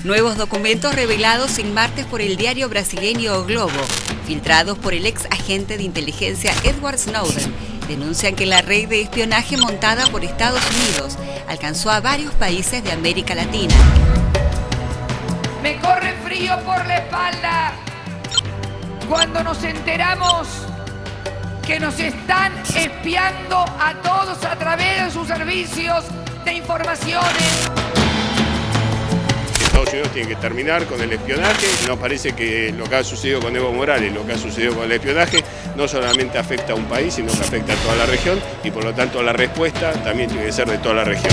Nuevos documentos revelados en martes por el diario brasileño O Globo, filtrados por el ex agente de inteligencia Edward Snowden, denuncian que la red de espionaje montada por Estados Unidos alcanzó a varios países de América Latina. Me corre frío por la espalda cuando nos enteramos que nos están espiando a todos a través de sus servicios de informaciones. Estados Unidos tiene que terminar con el espionaje. Nos parece que lo que ha sucedido con Evo Morales, lo que ha sucedido con el espionaje, no solamente afecta a un país, sino que afecta a toda la región y por lo tanto la respuesta también tiene que ser de toda la región.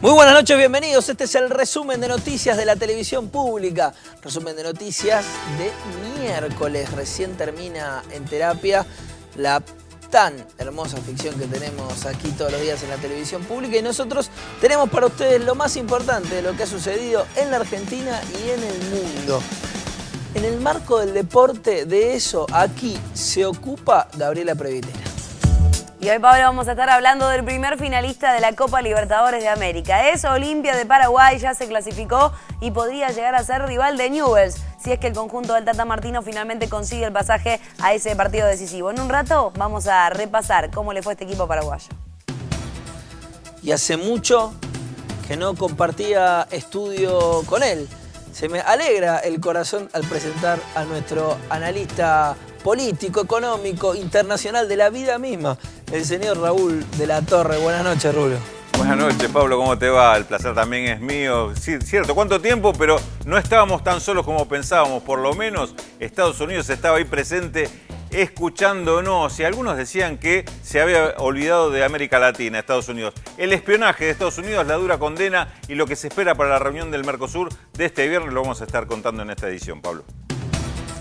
Muy buenas noches, bienvenidos. Este es el resumen de noticias de la televisión pública. Resumen de noticias de miércoles. Recién termina en terapia la tan hermosa ficción que tenemos aquí todos los días en la televisión pública. Y nosotros tenemos para ustedes lo más importante de lo que ha sucedido en la Argentina y en el mundo. En el marco del deporte, de eso aquí se ocupa Gabriela Previtera. Y hoy, Pablo, vamos a estar hablando del primer finalista de la Copa Libertadores de América. Es Olimpia de Paraguay, ya se clasificó y podría llegar a ser rival de Newell's, si es que el conjunto del Tata Martino finalmente consigue el pasaje a ese partido decisivo. En un rato vamos a repasar cómo le fue a este equipo paraguayo. Y hace mucho que no compartía estudio con él. Se me alegra el corazón al presentar a nuestro analista político, económico, internacional de la vida misma, el señor Raúl de la Torre. Buenas noches, Rulo. Buenas noches, Pablo, ¿cómo te va? El placer también es mío. Sí, cierto, ¿cuánto tiempo? Pero no estábamos tan solos como pensábamos. Por lo menos Estados Unidos estaba ahí presente escuchándonos. Y algunos decían que se había olvidado de América Latina, Estados Unidos. El espionaje de Estados Unidos, la dura condena y lo que se espera para la reunión del Mercosur de este viernes lo vamos a estar contando en esta edición, Pablo.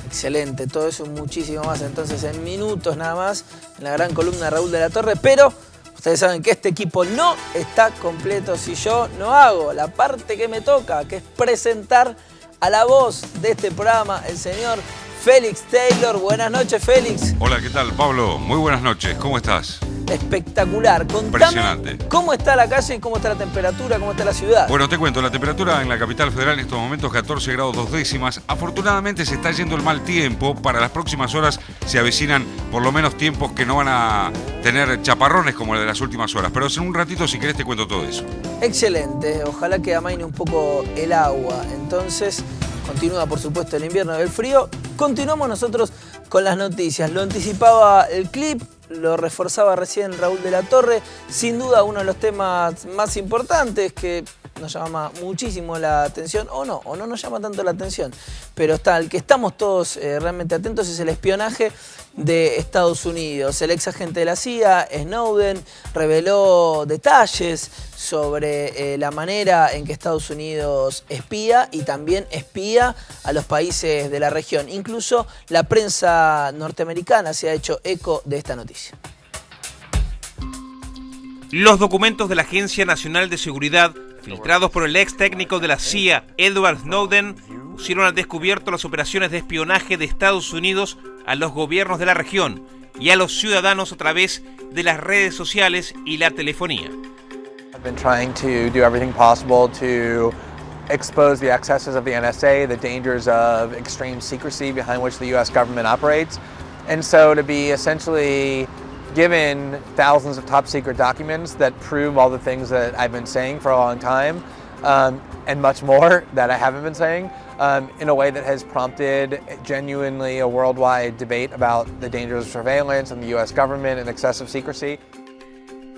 Excelente, todo eso y muchísimo más entonces en minutos nada más en la gran columna de Raúl de la Torre, pero ustedes saben que este equipo no está completo si yo no hago la parte que me toca, que es presentar a la voz de este programa, el señor Félix Taylor. Buenas noches, Félix. Hola, ¿qué tal, Pablo? Muy buenas noches, ¿cómo estás? Espectacular. Contame impresionante. ¿Cómo está la calle, cómo está la temperatura, cómo está la ciudad? Bueno, te cuento, la temperatura en la capital federal en estos momentos 14 grados 2 décimas. Afortunadamente se está yendo el mal tiempo. Para las próximas horas se avecinan por lo menos tiempos que no van a tener chaparrones como el de las últimas horas. Pero en un ratito, si querés, te cuento todo eso. Excelente. Ojalá que amaine un poco el agua. Entonces, continúa, por supuesto, el invierno del frío. Continuamos nosotros con las noticias. Lo anticipaba el clip, lo reforzaba recién Raúl de la Torre. Sin duda uno de los temas más importantes que nos llama muchísimo la atención, o no nos llama tanto la atención, pero está, el que estamos todos realmente atentos es el espionaje de Estados Unidos. El ex agente de la CIA, Snowden, reveló detalles sobre la manera en que Estados Unidos espía y también espía a los países de la región. Incluso la prensa norteamericana se ha hecho eco de esta noticia. Los documentos de la Agencia Nacional de Seguridad, filtrados por el ex técnico de la CIA, Edward Snowden, pusieron al descubierto las operaciones de espionaje de Estados Unidos a los gobiernos de la región y a los ciudadanos a través de las redes sociales y la telefonía. I've been trying to do everything possible to expose the excesses of the NSA, the dangers of extreme secrecy behind which the US government operates. And so to be essentially given thousands of top secret documents that prove all the things that I've been saying for a long time, and much more that I haven't been saying, in a way that has prompted genuinely a worldwide debate about the dangers of surveillance and the US government and excessive secrecy.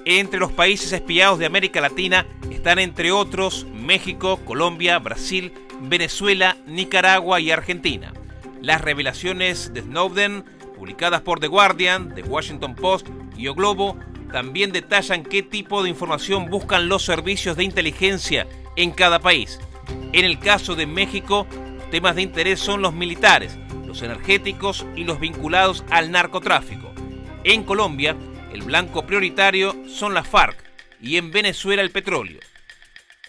Entre los países espiados de América Latina están, entre otros, México, Colombia, Brasil, Venezuela, Nicaragua y Argentina. Las revelaciones de Snowden, publicadas por The Guardian, The Washington Post y O Globo, también detallan qué tipo de información buscan los servicios de inteligencia en cada país. En el caso de México, temas de interés son los militares, los energéticos y los vinculados al narcotráfico. En Colombia, el blanco prioritario son las FARC y en Venezuela el petróleo.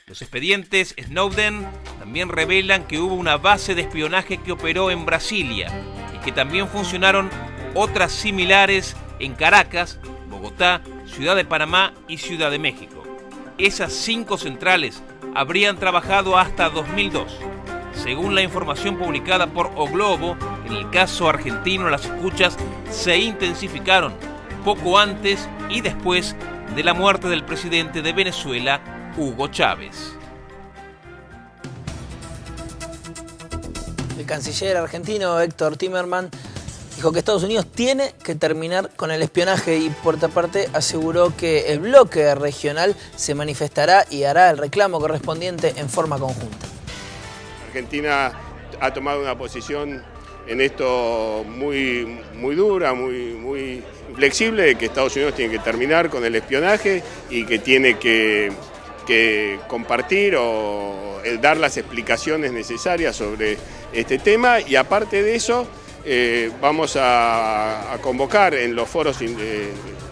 Los expedientes Snowden también revelan que hubo una base de espionaje que operó en Brasilia y que también funcionaron otras similares en Caracas, Bogotá, Ciudad de Panamá y Ciudad de México. Esas 5 centrales habrían trabajado hasta 2002. Según la información publicada por O Globo, en el caso argentino las escuchas se intensificaron poco antes y después de la muerte del presidente de Venezuela, Hugo Chávez. El canciller argentino Héctor Timerman dijo que Estados Unidos tiene que terminar con el espionaje y por otra parte aseguró que el bloque regional se manifestará y hará el reclamo correspondiente en forma conjunta. Argentina ha tomado una posición en esto muy dura, muy inflexible, de que Estados Unidos tiene que terminar con el espionaje y que tiene que compartir o dar las explicaciones necesarias sobre este tema, y aparte de eso vamos a convocar en los foros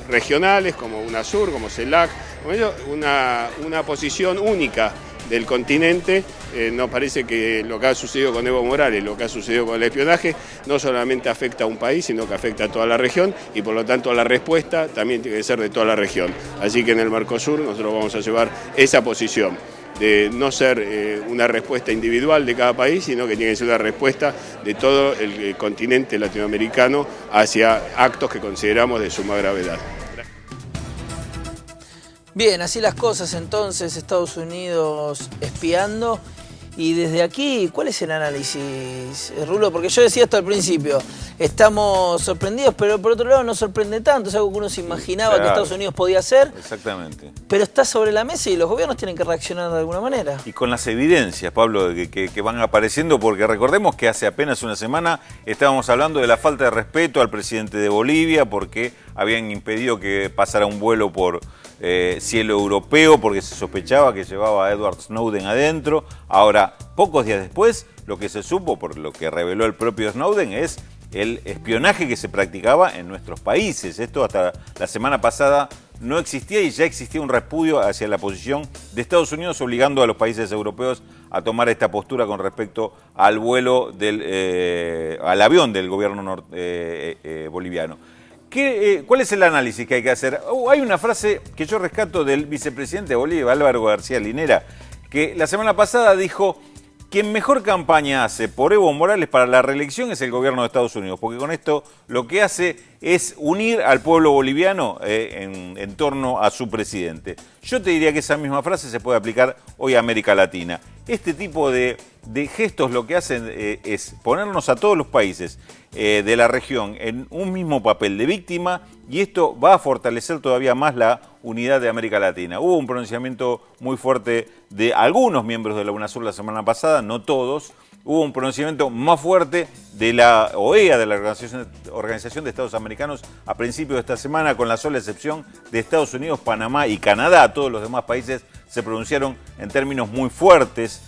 regionales como UNASUR, como CELAC, una posición única del continente. Nos parece que lo que ha sucedido con Evo Morales, lo que ha sucedido con el espionaje, no solamente afecta a un país, sino que afecta a toda la región y por lo tanto la respuesta también tiene que ser de toda la región. Así que en el Mercosur nosotros vamos a llevar esa posición de no ser una respuesta individual de cada país, sino que tiene que ser una respuesta de todo el continente latinoamericano hacia actos que consideramos de suma gravedad. Bien, así las cosas entonces, Estados Unidos espiando. Y desde aquí, ¿cuál es el análisis, Rulo? Porque yo decía esto al principio, estamos sorprendidos, pero por otro lado no sorprende tanto, es algo que uno se imaginaba que Estados Unidos podía hacer. Exactamente. Pero está sobre la mesa y los gobiernos tienen que reaccionar de alguna manera. Y con las evidencias, Pablo, que van apareciendo, porque recordemos que hace apenas una semana estábamos hablando de la falta de respeto al presidente de Bolivia porque habían impedido que pasara un vuelo por cielo europeo porque se sospechaba que llevaba a Edward Snowden adentro. Ahora, pocos días después, lo que se supo, por lo que reveló el propio Snowden, es el espionaje que se practicaba en nuestros países. Esto hasta la semana pasada no existía y ya existía un repudio hacia la posición de Estados Unidos obligando a los países europeos a tomar esta postura con respecto al vuelo al avión del gobierno boliviano. ¿Cuál es el análisis que hay que hacer? Hay una frase que yo rescato del vicepresidente de Bolivia, Álvaro García Linera, que la semana pasada dijo: quien mejor campaña hace por Evo Morales para la reelección es el gobierno de Estados Unidos, porque con esto lo que hace es unir al pueblo boliviano en torno a su presidente. Yo te diría que esa misma frase se puede aplicar hoy a América Latina. Este tipo de gestos lo que hacen es ponernos a todos los países de la región en un mismo papel de víctima, y esto va a fortalecer todavía más la unidad de América Latina. Hubo un pronunciamiento muy fuerte de algunos miembros de la UNASUR la semana pasada, no todos. Hubo un pronunciamiento más fuerte de la OEA, de la Organización de Estados Americanos, a principios de esta semana, con la sola excepción de Estados Unidos, Panamá y Canadá. Todos los demás países se pronunciaron en términos muy fuertes,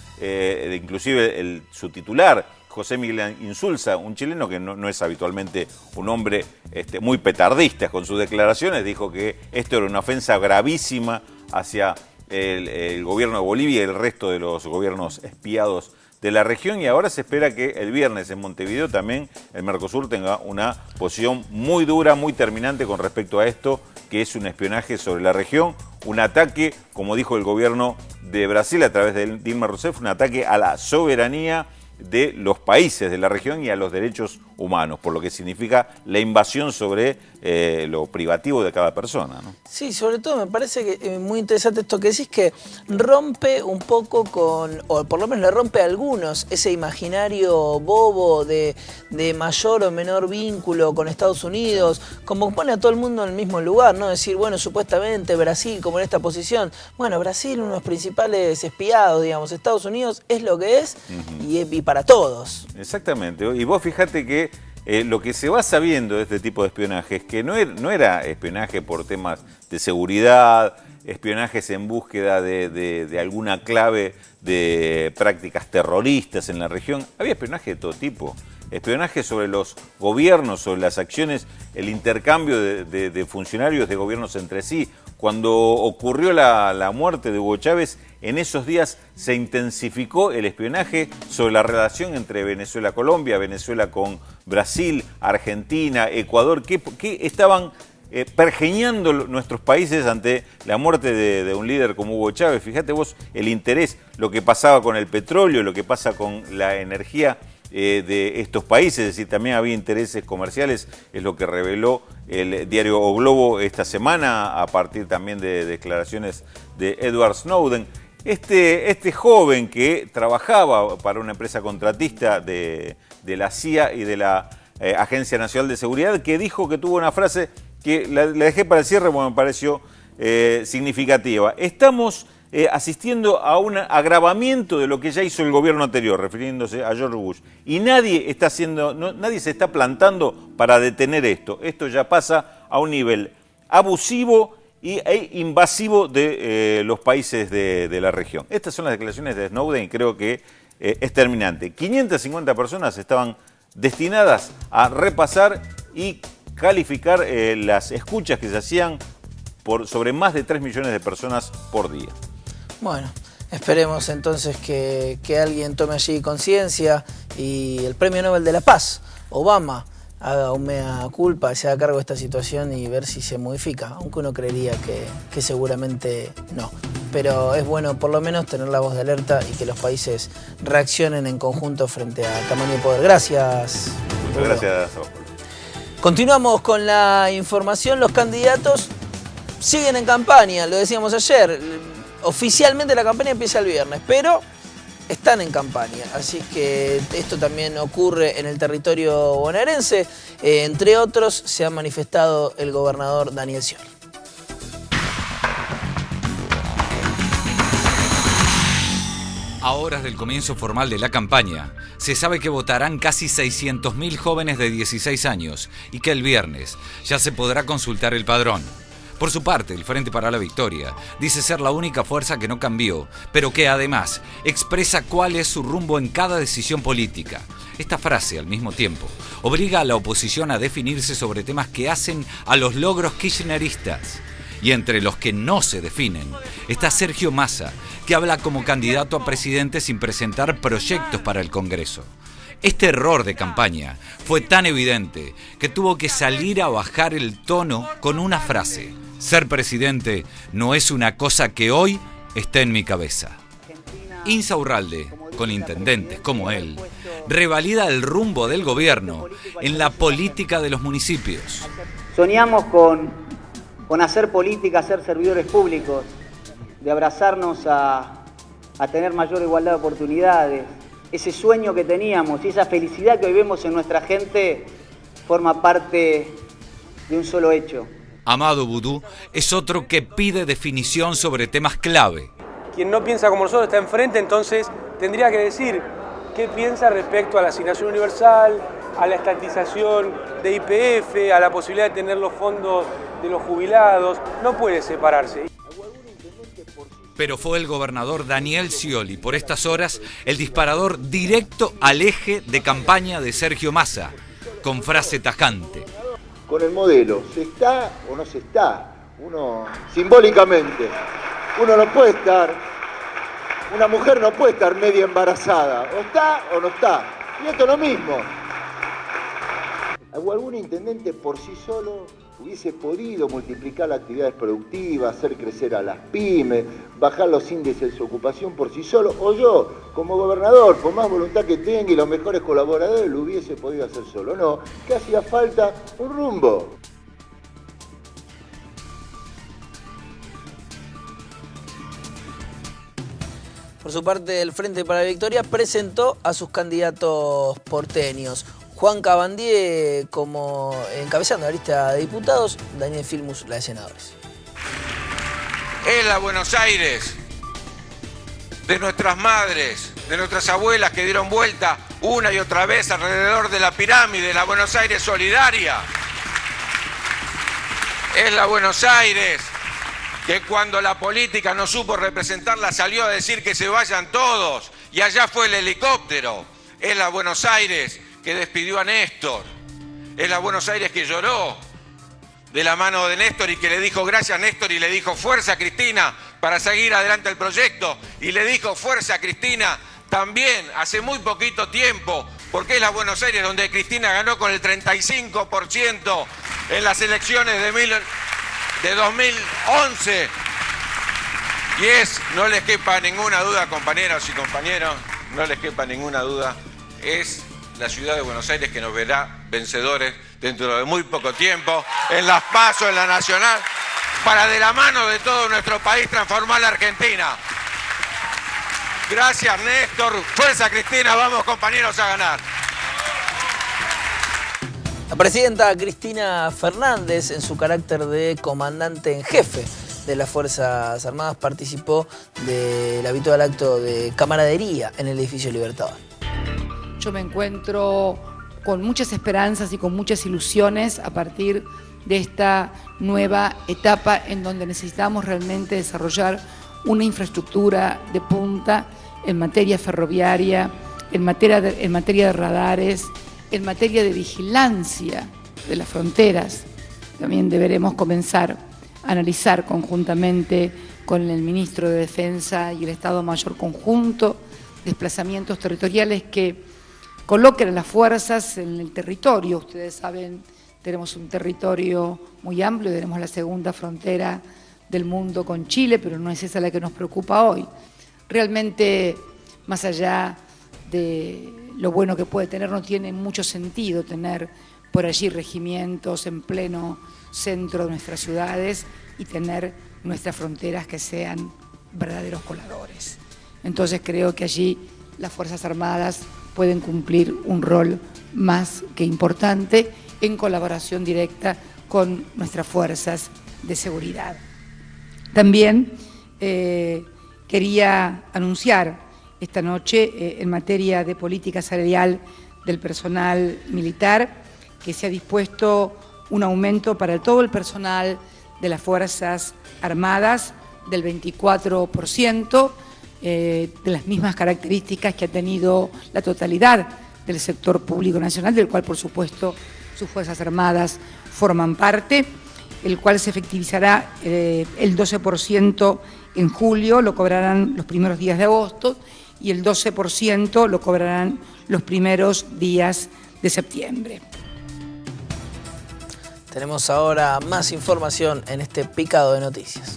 inclusive su titular, José Miguel Insulza, un chileno que no es habitualmente un hombre muy petardista con sus declaraciones, dijo que esto era una ofensa gravísima hacia el gobierno de Bolivia y el resto de los gobiernos espiados de la región, y ahora se espera que el viernes en Montevideo también el Mercosur tenga una posición muy dura, muy terminante con respecto a esto, que es un espionaje sobre la región, un ataque, como dijo el gobierno de Brasil a través de Dilma Rousseff, un ataque a la soberanía de los países de la región y a los derechos humanos, por lo que significa la invasión sobre lo privativo de cada persona, ¿no? Sí, sobre todo me parece que es muy interesante esto que decís, que rompe un poco o por lo menos le rompe a algunos ese imaginario bobo de mayor o menor vínculo con Estados Unidos, como pone a todo el mundo en el mismo lugar, ¿no? Decir, bueno, supuestamente Brasil como en esta posición, bueno, Brasil uno de los principales espiados, digamos, Estados Unidos es lo que es, y para todos. Exactamente, y vos fíjate que lo que se va sabiendo de este tipo de espionaje es que no era espionaje por temas de seguridad, espionajes en búsqueda de alguna clave de prácticas terroristas en la región. Había espionaje de todo tipo. Espionaje sobre los gobiernos, sobre las acciones, el intercambio de funcionarios de gobiernos entre sí. Cuando ocurrió la muerte de Hugo Chávez, en esos días se intensificó el espionaje sobre la relación entre Venezuela-Colombia, Venezuela con Brasil, Argentina, Ecuador, que estaban pergeñando nuestros países ante la muerte de un líder como Hugo Chávez. Fíjate vos el interés, lo que pasaba con el petróleo, lo que pasa con la energía de estos países, es decir, también había intereses comerciales, es lo que reveló el diario O Globo esta semana, a partir también de declaraciones de Edward Snowden. Este joven que trabajaba para una empresa contratista de la CIA y de la Agencia Nacional de Seguridad, que dijo que tuvo una frase que la dejé para el cierre porque me pareció significativa. Estamos asistiendo a un agravamiento de lo que ya hizo el gobierno anterior, refiriéndose a George Bush. Y nadie se está plantando para detener esto. Esto ya pasa a un nivel abusivo e invasivo de los países de la región. Estas son las declaraciones de Snowden y creo que es terminante. 550 personas estaban destinadas a repasar y calificar las escuchas que se hacían sobre más de 3 millones de personas por día. Bueno, esperemos entonces que alguien tome allí conciencia y el Premio Nobel de la Paz, Obama, haga un mea culpa, se haga cargo de esta situación y ver si se modifica, aunque uno creería que seguramente no. Pero es bueno por lo menos tener la voz de alerta y que los países reaccionen en conjunto frente a tamaño y poder. Gracias. Muchas gracias. Continuamos con la información. Los candidatos siguen en campaña, lo decíamos ayer. Oficialmente la campaña empieza el viernes, pero están en campaña. Así que esto también ocurre en el territorio bonaerense. Entre otros, se ha manifestado el gobernador Daniel Scioli. A horas del comienzo formal de la campaña, se sabe que votarán casi 600.000 jóvenes de 16 años y que el viernes ya se podrá consultar el padrón. Por su parte, el Frente para la Victoria dice ser la única fuerza que no cambió, pero que además expresa cuál es su rumbo en cada decisión política. Esta frase, al mismo tiempo, obliga a la oposición a definirse sobre temas que hacen a los logros kirchneristas. Y entre los que no se definen está Sergio Massa, que habla como candidato a presidente sin presentar proyectos para el Congreso. Este error de campaña fue tan evidente que tuvo que salir a bajar el tono con una frase: ser presidente no es una cosa que hoy esté en mi cabeza. Insaurralde, con intendentes como él, revalida el rumbo del gobierno en la política de los municipios. Soñamos con hacer política, ser servidores públicos, de abrazarnos a tener mayor igualdad de oportunidades. Ese sueño que teníamos y esa felicidad que hoy vemos en nuestra gente forma parte de un solo hecho. Amado Boudou es otro que pide definición sobre temas clave. Quien no piensa como nosotros está enfrente, entonces tendría que decir qué piensa respecto a la asignación universal, a la estatización de YPF, a la posibilidad de tener los fondos de los jubilados. No puede separarse. Pero fue el gobernador Daniel Scioli, por estas horas, el disparador directo al eje de campaña de Sergio Massa, con frase tajante. Con el modelo, ¿se está o no se está? Uno, simbólicamente, uno no puede estar, una mujer no puede estar media embarazada, o está o no está. Y esto es lo mismo. Algún intendente por sí solo hubiese podido multiplicar las actividades productivas, hacer crecer a las pymes, bajar los índices de desocupación por sí solo, o yo, como gobernador, por más voluntad que tenga y los mejores colaboradores, lo hubiese podido hacer solo. No, que hacía falta un rumbo. Por su parte, el Frente para la Victoria presentó a sus candidatos porteños. Juan Cabandier como encabezando la lista de diputados, Daniel Filmus la de senadores. Es la Buenos Aires de nuestras madres, de nuestras abuelas que dieron vuelta una y otra vez alrededor de la pirámide, la Buenos Aires solidaria. Es la Buenos Aires que cuando la política no supo representarla salió a decir que se vayan todos y allá fue el helicóptero. Es la Buenos Aires que despidió a Néstor. Es la Buenos Aires que lloró de la mano de Néstor y que le dijo gracias Néstor y le dijo fuerza Cristina para seguir adelante el proyecto y le dijo fuerza Cristina también hace muy poquito tiempo porque es la Buenos Aires donde Cristina ganó con el 35% en las elecciones de 2011. Y no les quepa ninguna duda, compañeros y compañeros, no les quepa ninguna duda, es la ciudad de Buenos Aires que nos verá vencedores dentro de muy poco tiempo, en las PASO, en la Nacional, para de la mano de todo nuestro país transformar la Argentina. Gracias, Néstor. Fuerza, Cristina. Vamos, compañeros, a ganar. La presidenta Cristina Fernández, en su carácter de comandante en jefe de las Fuerzas Armadas, participó del habitual acto de camaradería en el edificio Libertador. Yo me encuentro con muchas esperanzas y con muchas ilusiones a partir de esta nueva etapa en donde necesitamos realmente desarrollar una infraestructura de punta en materia ferroviaria, en materia de radares, en materia de vigilancia de las fronteras. También deberemos comenzar a analizar conjuntamente con el ministro de Defensa y el Estado Mayor Conjunto desplazamientos territoriales que coloquen a las fuerzas en el territorio. Ustedes saben, tenemos un territorio muy amplio, tenemos la segunda frontera del mundo con Chile, pero no es esa la que nos preocupa hoy. Realmente, más allá de lo bueno que puede tener, no tiene mucho sentido tener por allí regimientos en pleno centro de nuestras ciudades y tener nuestras fronteras que sean verdaderos coladores. Entonces creo que allí las Fuerzas Armadas pueden cumplir un rol más que importante en colaboración directa con nuestras fuerzas de seguridad. También quería anunciar esta noche en materia de política salarial del personal militar que se ha dispuesto un aumento para todo el personal de las Fuerzas Armadas del 24%, de las mismas características que ha tenido la totalidad del sector público nacional, del cual por supuesto sus Fuerzas Armadas forman parte, el cual se efectivizará el 12% en julio, lo cobrarán los primeros días de agosto, y el 12% lo cobrarán los primeros días de septiembre. Tenemos ahora más información en este picado de noticias.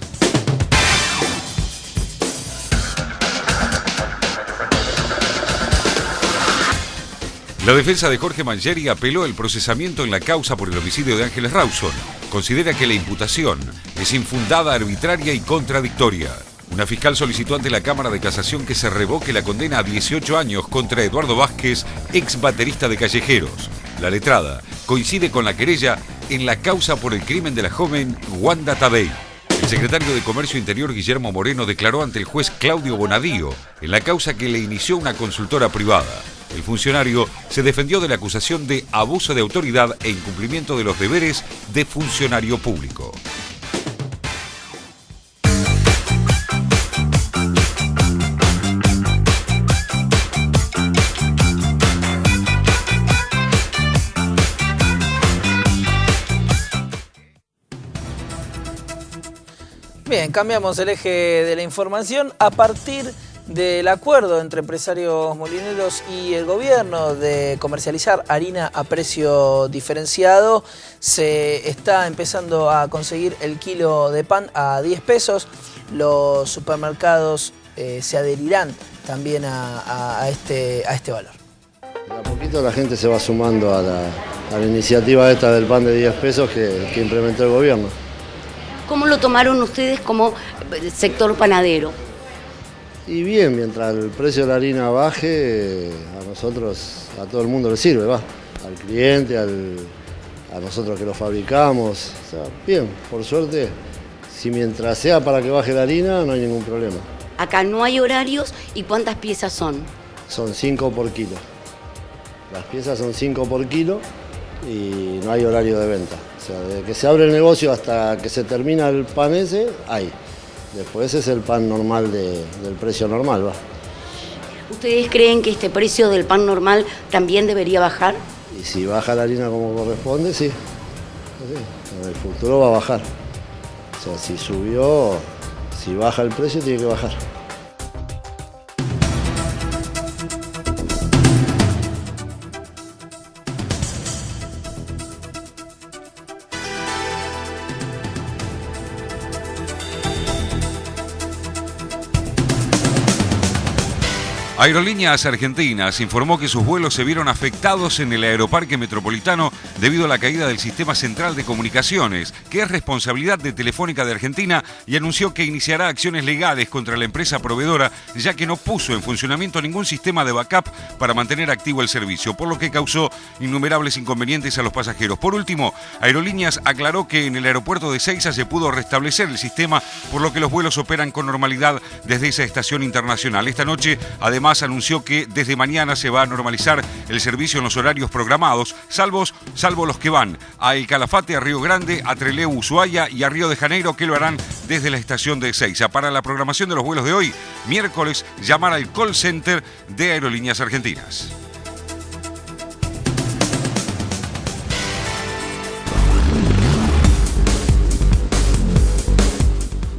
La defensa de Jorge Mangieri apeló el procesamiento en la causa por el homicidio de Ángeles Rawson. Considera que la imputación es infundada, arbitraria y contradictoria. Una fiscal solicitó ante la Cámara de Casación que se revoque la condena a 18 años contra Eduardo Vázquez, ex baterista de Callejeros. La letrada coincide con la querella en la causa por el crimen de la joven Wanda Tabey. El secretario de Comercio Interior, Guillermo Moreno, declaró ante el juez Claudio Bonadío en la causa que le inició una consultora privada. El funcionario se defendió de la acusación de abuso de autoridad e incumplimiento de los deberes de funcionario público. Bien, cambiamos el eje de la información. A partir del acuerdo entre empresarios molineros y el gobierno de comercializar harina a precio diferenciado, se está empezando a conseguir el kilo de pan a 10 pesos. Los supermercados se adherirán también a este valor. De a poquito la gente se va sumando a la iniciativa esta del pan de 10 pesos que implementó el gobierno. ¿Cómo lo tomaron ustedes como sector panadero? Y bien, mientras el precio de la harina baje, a nosotros, a todo el mundo le sirve, va. Al cliente, a nosotros que lo fabricamos. O sea, bien, por suerte, si mientras sea para que baje la harina, no hay ningún problema. Acá no hay horarios, ¿y cuántas piezas son? Son 5 por kilo. Las piezas son 5 por kilo y no hay horario de venta. O sea, desde que se abre el negocio hasta que se termina el pan ese, hay. Después ese es el pan normal del precio normal, va. ¿Ustedes creen que este precio del pan normal también debería bajar? Y si baja la harina como corresponde, sí. En el futuro va a bajar. O sea, si subió, si baja el precio, tiene que bajar. Aerolíneas Argentinas informó que sus vuelos se vieron afectados en el Aeroparque Metropolitano debido a la caída del sistema central de comunicaciones, que es responsabilidad de Telefónica de Argentina, y anunció que iniciará acciones legales contra la empresa proveedora, ya que no puso en funcionamiento ningún sistema de backup para mantener activo el servicio, por lo que causó innumerables inconvenientes a los pasajeros. Por último, Aerolíneas aclaró que en el aeropuerto de Ezeiza se pudo restablecer el sistema, por lo que los vuelos operan con normalidad desde esa estación internacional. Esta noche, además, anunció que desde mañana se va a normalizar el servicio en los horarios programados, salvo los que van a El Calafate, a Río Grande, a Trelew, Ushuaia y a Río de Janeiro, que lo harán desde la estación de Ezeiza. Para la programación de los vuelos de hoy, miércoles, llamar al call center de Aerolíneas Argentinas.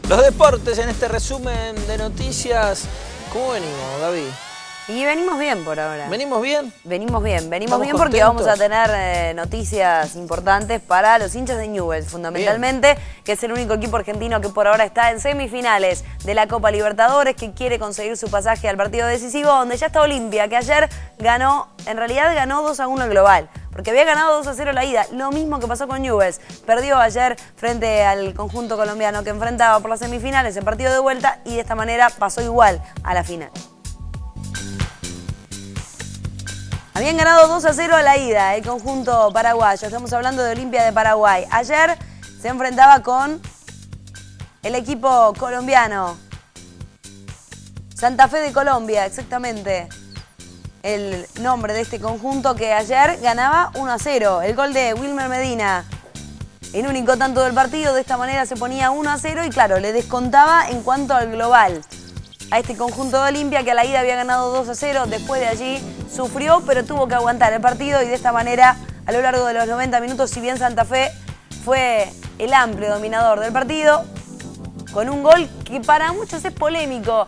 Los deportes en este resumen de noticias. ¿Cómo venimos, Gaby? Y venimos bien por ahora. ¿Venimos bien? Venimos bien porque contentos. vamos a tener noticias importantes para los hinchas de Newell's, fundamentalmente, bien, que es el único equipo argentino que por ahora está en semifinales de la Copa Libertadores, que quiere conseguir su pasaje al partido decisivo, donde ya está Olimpia, que ayer ganó 2-1 el global, porque había ganado 2-0 la ida, lo mismo que pasó con Newell's. Perdió ayer frente al conjunto colombiano que enfrentaba por las semifinales el partido de vuelta, y de esta manera pasó igual a la final. Habían ganado 2-0 a la ida el conjunto paraguayo. Estamos hablando de Olimpia de Paraguay. Ayer se enfrentaba con el equipo colombiano. Santa Fe de Colombia, exactamente el nombre de este conjunto, que ayer ganaba 1-0. El gol de Wilmer Medina, el único tanto del partido. De esta manera se ponía 1-0 y claro, le descontaba en cuanto al global a este conjunto de Olimpia, que a la ida había ganado 2-0. Después de allí sufrió, pero tuvo que aguantar el partido, y de esta manera, a lo largo de los 90 minutos, si bien Santa Fe fue el amplio dominador del partido, con un gol que para muchos es polémico.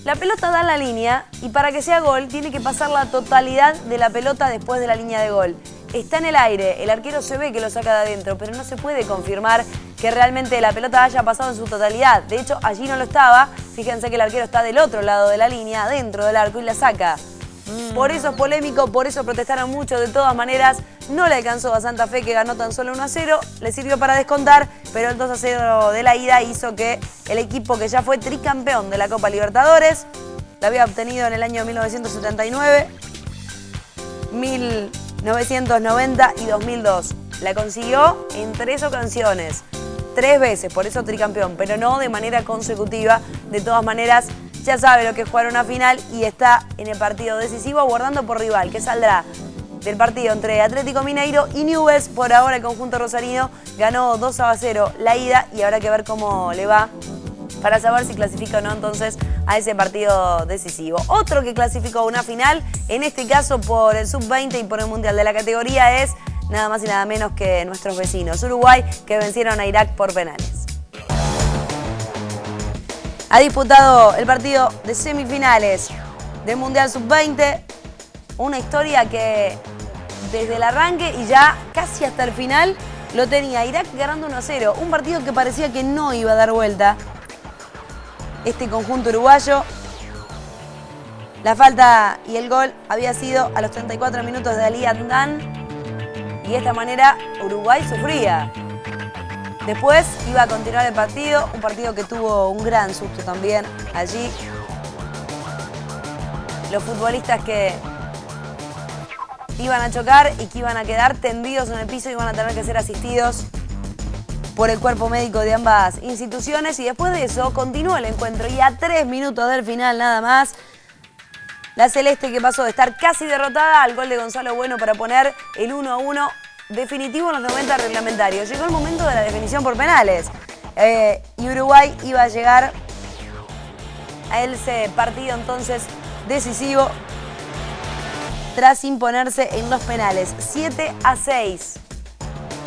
La pelota da la línea y para que sea gol tiene que pasar la totalidad de la pelota después de la línea de gol. Está en el aire, el arquero se ve que lo saca de adentro, pero no se puede confirmar que realmente la pelota haya pasado en su totalidad. De hecho, allí no lo estaba. Fíjense que el arquero está del otro lado de la línea, dentro del arco, y la saca. Por eso es polémico, por eso protestaron mucho. De todas maneras, no le alcanzó a Santa Fe, que ganó tan solo 1-0. Le sirvió para descontar, pero el 2-0 de la ida hizo que el equipo, que ya fue tricampeón de la Copa Libertadores, la había obtenido en el año 1979, 1990 y 2002. La consiguió en 3 ocasiones, 3 veces, por eso tricampeón, pero no de manera consecutiva. De todas maneras, ya sabe lo que es jugar una final y está en el partido decisivo, aguardando por rival, que saldrá del partido entre Atlético Mineiro y Newell's. Por ahora el conjunto rosarino ganó 2-0 la ida, y habrá que ver cómo le va para saber si clasifica o no entonces a ese partido decisivo. Otro que clasificó a una final, en este caso por el Sub-20 y por el Mundial de la categoría, es nada más y nada menos que nuestros vecinos, Uruguay, que vencieron a Irak por penales. Ha disputado el partido de semifinales del Mundial Sub-20, una historia que desde el arranque y ya casi hasta el final lo tenía Irak ganando 1-0, un partido que parecía que no iba a dar vuelta este conjunto uruguayo. La falta y el gol había sido a los 34 minutos de Ali Adnan, y de esta manera Uruguay sufría. Después iba a continuar el partido, un partido que tuvo un gran susto también allí. Los futbolistas que iban a chocar y que iban a quedar tendidos en el piso iban a tener que ser asistidos por el cuerpo médico de ambas instituciones, y después de eso continuó el encuentro, y a 3 minutos del final nada más, la celeste, que pasó de estar casi derrotada al gol de Gonzalo Bueno para poner el 1-1 definitivo en los 90 reglamentarios. Llegó el momento de la definición por penales, y Uruguay iba a llegar a ese partido entonces decisivo tras imponerse en los penales. 7-6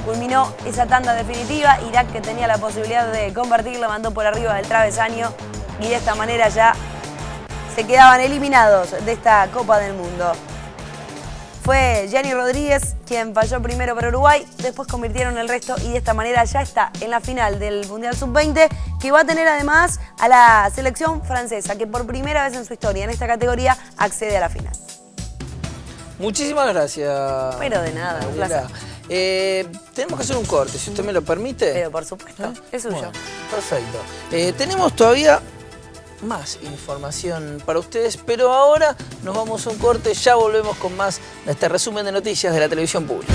culminó esa tanda definitiva. Irak, que tenía la posibilidad de convertirla, mandó por arriba del travesaño, y de esta manera ya se quedaban eliminados de esta Copa del Mundo. Fue Gianni Rodríguez quien falló primero para Uruguay, después convirtieron el resto y de esta manera ya está en la final del Mundial Sub-20, que va a tener además a la selección francesa, que por primera vez en su historia en esta categoría accede a la final. Muchísimas gracias. Pero de nada, un placer. Tenemos que hacer un corte, si usted me lo permite. Pero por supuesto, es suyo. Bueno, perfecto. Tenemos todavía más información para ustedes, pero ahora nos vamos a un corte, ya volvemos con más de este resumen de noticias de la televisión pública.